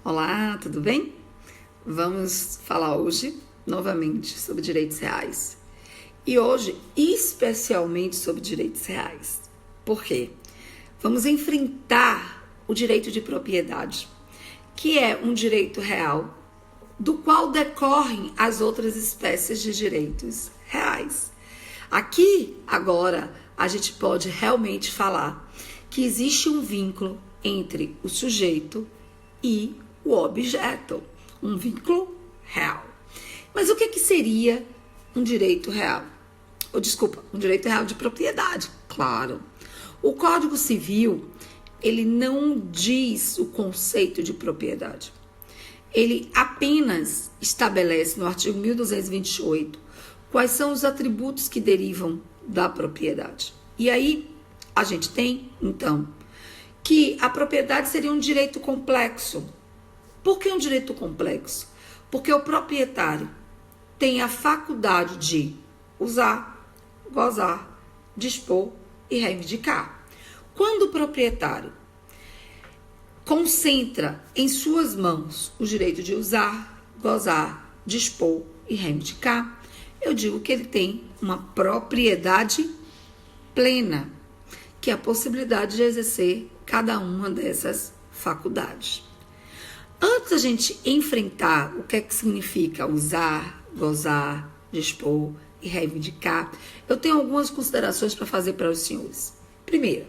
Olá, tudo bem? Vamos falar hoje novamente sobre direitos reais. E hoje, especialmente sobre direitos reais. Por quê? Vamos enfrentar o direito de propriedade, que é um direito real, do qual decorrem as outras espécies de direitos reais. Aqui, agora, a gente pode realmente falar que existe um vínculo entre o sujeito e o objeto, um vínculo real. Mas o que seria um direito real? Um direito real de propriedade, claro. O Código Civil, ele não diz o conceito de propriedade. Ele apenas estabelece no artigo 1228 quais são os atributos que derivam da propriedade. E aí a gente tem, então, que a propriedade seria um direito complexo. Por que um direito complexo? Porque o proprietário tem a faculdade de usar, gozar, dispor e reivindicar. Quando o proprietário concentra em suas mãos o direito de usar, gozar, dispor e reivindicar, eu digo que ele tem uma propriedade plena, que é a possibilidade de exercer cada uma dessas faculdades. Antes da gente enfrentar o que é que significa usar, gozar, dispor e reivindicar, eu tenho algumas considerações para fazer para os senhores. Primeiro,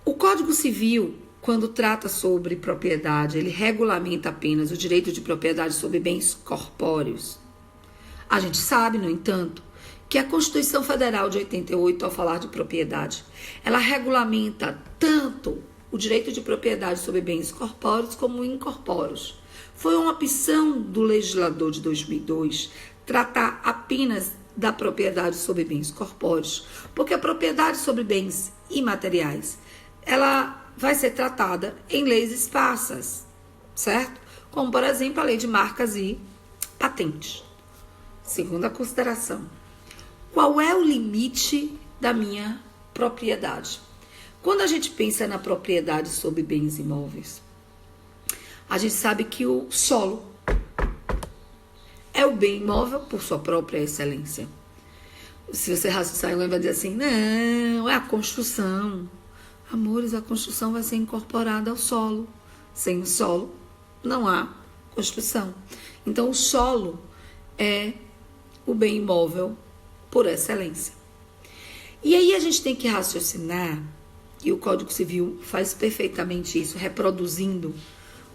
o Código Civil, quando trata sobre propriedade, ele regulamenta apenas o direito de propriedade sobre bens corpóreos. A gente sabe, no entanto, que a Constituição Federal de 88, ao falar de propriedade, ela regulamenta tanto o direito de propriedade sobre bens corpóreos como incorpóreos. Foi uma opção do legislador de 2002 tratar apenas da propriedade sobre bens corpóreos, porque a propriedade sobre bens imateriais, ela vai ser tratada em leis esparsas, certo? Como, por exemplo, a lei de marcas e patentes. Segunda consideração, qual é o limite da minha propriedade? Quando a gente pensa na propriedade sobre bens imóveis, a gente sabe que o solo é o bem imóvel por sua própria excelência. Se você raciocinar, vai dizer assim, não, é a construção. Amores, a construção vai ser incorporada ao solo. Sem o solo, não há construção. Então, o solo é o bem imóvel por excelência. E aí a gente tem que raciocinar, e o Código Civil faz perfeitamente isso, reproduzindo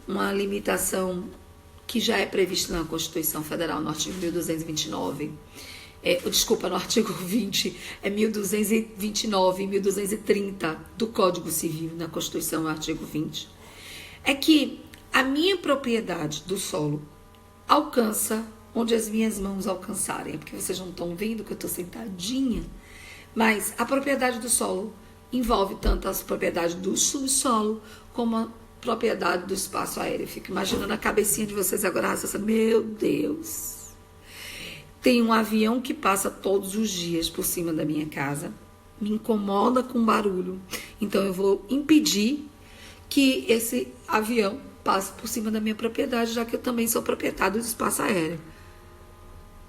uma limitação que já é prevista na Constituição Federal, no artigo 1229. No artigo 20, é 1229 e 1230 do Código Civil, na Constituição, no artigo 20. É que a minha propriedade do solo alcança onde as minhas mãos alcançarem. É porque vocês não estão vendo que eu estou sentadinha, mas a propriedade do solo envolve tanto a propriedade do subsolo como a propriedade do espaço aéreo. Eu fico imaginando a cabecinha de vocês agora, raciocinando, meu Deus. Tem um avião que passa todos os dias por cima da minha casa, me incomoda com barulho, então eu vou impedir que esse avião passe por cima da minha propriedade, já que eu também sou proprietário do espaço aéreo.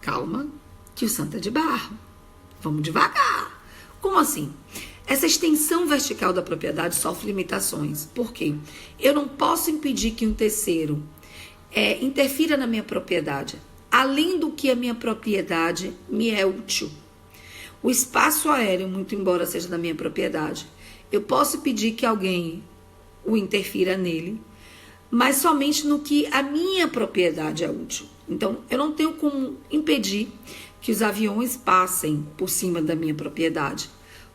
Calma, que o santo é de barro. Vamos devagar. Como assim? Essa extensão vertical da propriedade sofre limitações. Por quê? Eu não posso impedir que um terceiro interfira na minha propriedade, além do que a minha propriedade me é útil. O espaço aéreo, muito embora seja da minha propriedade, eu posso pedir que alguém o interfira nele, mas somente no que a minha propriedade é útil. Então, eu não tenho como impedir que os aviões passem por cima da minha propriedade,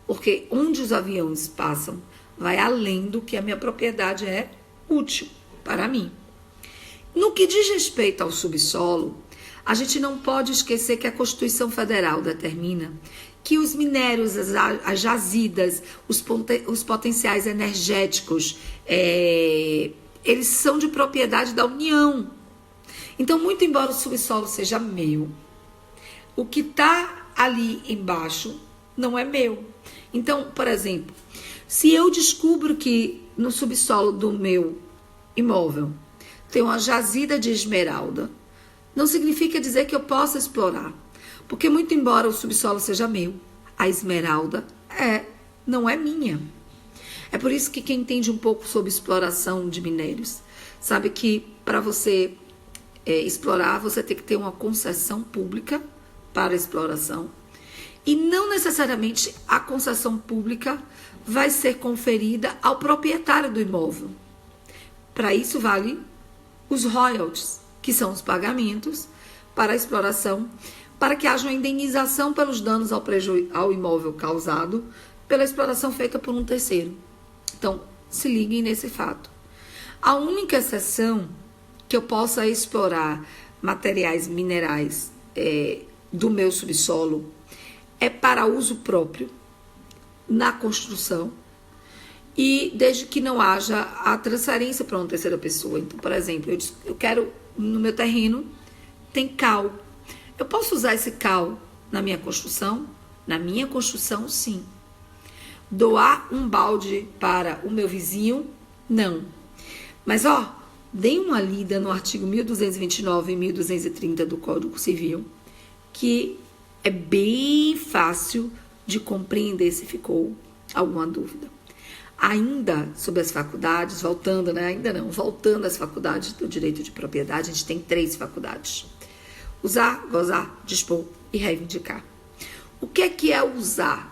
porque onde os aviões passam vai além do que a minha propriedade é útil para mim. No que diz respeito ao subsolo, a gente não pode esquecer que a Constituição Federal determina que os minérios, as jazidas, os potenciais energéticos, eles são de propriedade da União. Então, muito embora o subsolo seja meu, o que está ali embaixo não é meu. Então, por exemplo, se eu descubro que no subsolo do meu imóvel, tem uma jazida de esmeralda, não significa dizer que eu possa explorar. Porque muito embora o subsolo seja meu, a esmeralda não é minha. É por isso que quem entende um pouco sobre exploração de minérios, sabe que para você explorar, você tem que ter uma concessão pública para a exploração. E não necessariamente a concessão pública vai ser conferida ao proprietário do imóvel. Para isso vale os royalties, que são os pagamentos para a exploração, para que haja uma indenização pelos danos ao imóvel causado pela exploração feita por um terceiro. Então, se liguem nesse fato. A única exceção que eu possa explorar materiais minerais do meu subsolo é para uso próprio na construção e desde que não haja a transferência para uma terceira pessoa. Então, por exemplo, eu quero, no meu terreno, tem cal. Eu posso usar esse cal na minha construção? Na minha construção, sim. Doar um balde para o meu vizinho? Não. Mas, deem uma lida no artigo 1229 e 1230 do Código Civil, que é bem fácil de compreender se ficou alguma dúvida. Ainda sobre as faculdades, voltando às faculdades do direito de propriedade, a gente tem 3 faculdades. Usar, gozar, dispor e reivindicar. O que é usar?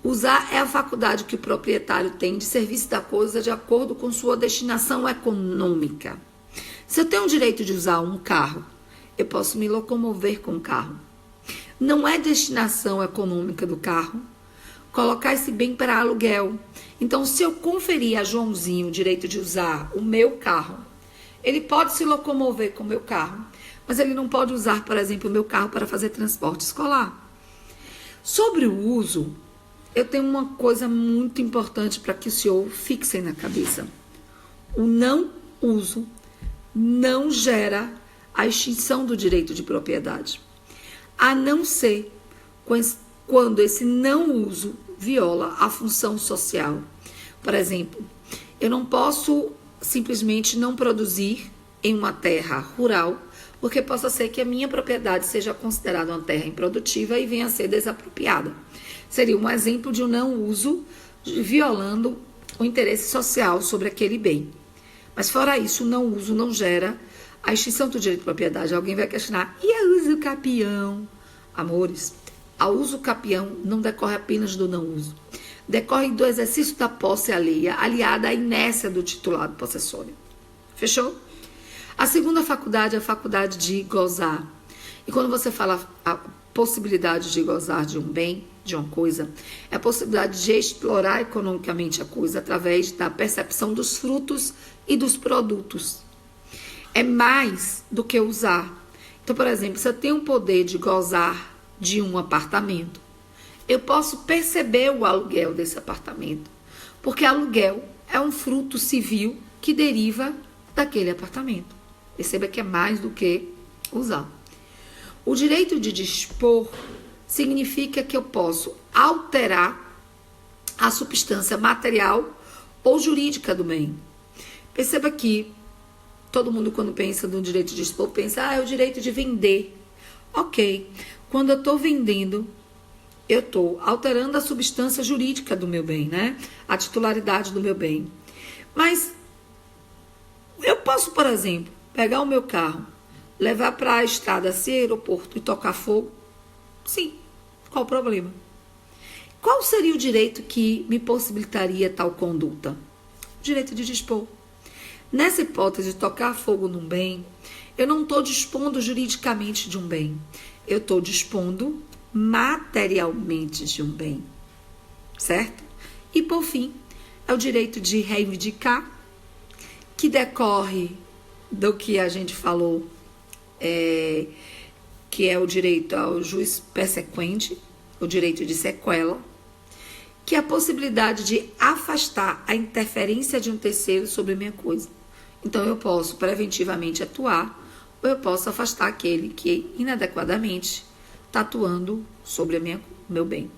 Usar é a faculdade que o proprietário tem de serviço da coisa de acordo com sua destinação econômica. Se eu tenho o direito de usar um carro, eu posso me locomover com o carro. Não é destinação econômica do carro colocar esse bem para aluguel. Então, se eu conferir a Joãozinho o direito de usar o meu carro, ele pode se locomover com o meu carro, mas ele não pode usar, por exemplo, o meu carro para fazer transporte escolar. Sobre o uso, eu tenho uma coisa muito importante para que o senhor fixe na cabeça. O não uso não gera a extinção do direito de propriedade, a não ser quando esse não uso viola a função social. Por exemplo, eu não posso simplesmente não produzir em uma terra rural, porque possa ser que a minha propriedade seja considerada uma terra improdutiva e venha a ser desapropriada. Seria um exemplo de um não uso violando o interesse social sobre aquele bem. Mas fora isso, o não uso não gera a extinção do direito de propriedade. Alguém vai questionar, e a uso capião? Amores, a uso capião não decorre apenas do não uso. Decorre do exercício da posse alheia, aliada à inércia do titulado possessório. Fechou? A segunda faculdade é a faculdade de gozar. E quando você fala a possibilidade de gozar de um bem, de uma coisa, é a possibilidade de explorar economicamente a coisa através da percepção dos frutos e dos produtos. É mais do que usar. Então, por exemplo, se eu tenho o poder de gozar de um apartamento, eu posso perceber o aluguel desse apartamento, porque aluguel é um fruto civil que deriva daquele apartamento. Perceba que é mais do que usar. O direito de dispor significa que eu posso alterar a substância material ou jurídica do bem. Perceba que todo mundo, quando pensa no direito de dispor, pensa, é o direito de vender. Ok, quando eu estou vendendo, eu estou alterando a substância jurídica do meu bem, né? A titularidade do meu bem. Mas eu posso, por exemplo, pegar o meu carro, levar para a estrada, se aeroporto e tocar fogo? Sim. Qual o problema? Qual seria o direito que me possibilitaria tal conduta? O direito de dispor. Nessa hipótese de tocar fogo num bem, eu não estou dispondo juridicamente de um bem. Eu estou dispondo materialmente de um bem. Certo? E, por fim, é o direito de reivindicar, que decorre do que a gente falou, que é o direito ao juiz persequente, o direito de sequela, que é a possibilidade de afastar a interferência de um terceiro sobre minha coisa. Então, eu posso preventivamente atuar, ou eu posso afastar aquele que inadequadamente está atuando sobre o meu bem.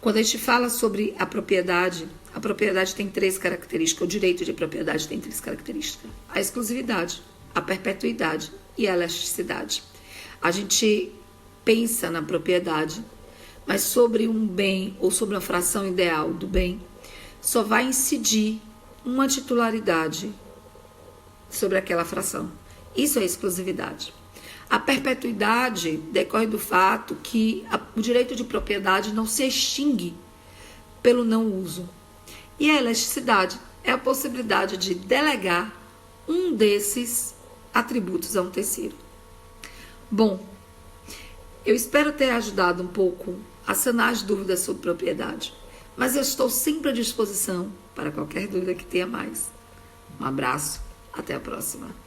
Quando a gente fala sobre a propriedade A propriedade tem 3 características, o direito de propriedade tem 3 características. A exclusividade, a perpetuidade e a elasticidade. A gente pensa na propriedade, mas sobre um bem ou sobre uma fração ideal do bem, só vai incidir uma titularidade sobre aquela fração. Isso é exclusividade. A perpetuidade decorre do fato que o direito de propriedade não se extingue pelo não uso. E a elasticidade é a possibilidade de delegar um desses atributos a um terceiro. Bom, eu espero ter ajudado um pouco a sanar as dúvidas sobre propriedade, mas eu estou sempre à disposição para qualquer dúvida que tenha mais. Um abraço, até a próxima.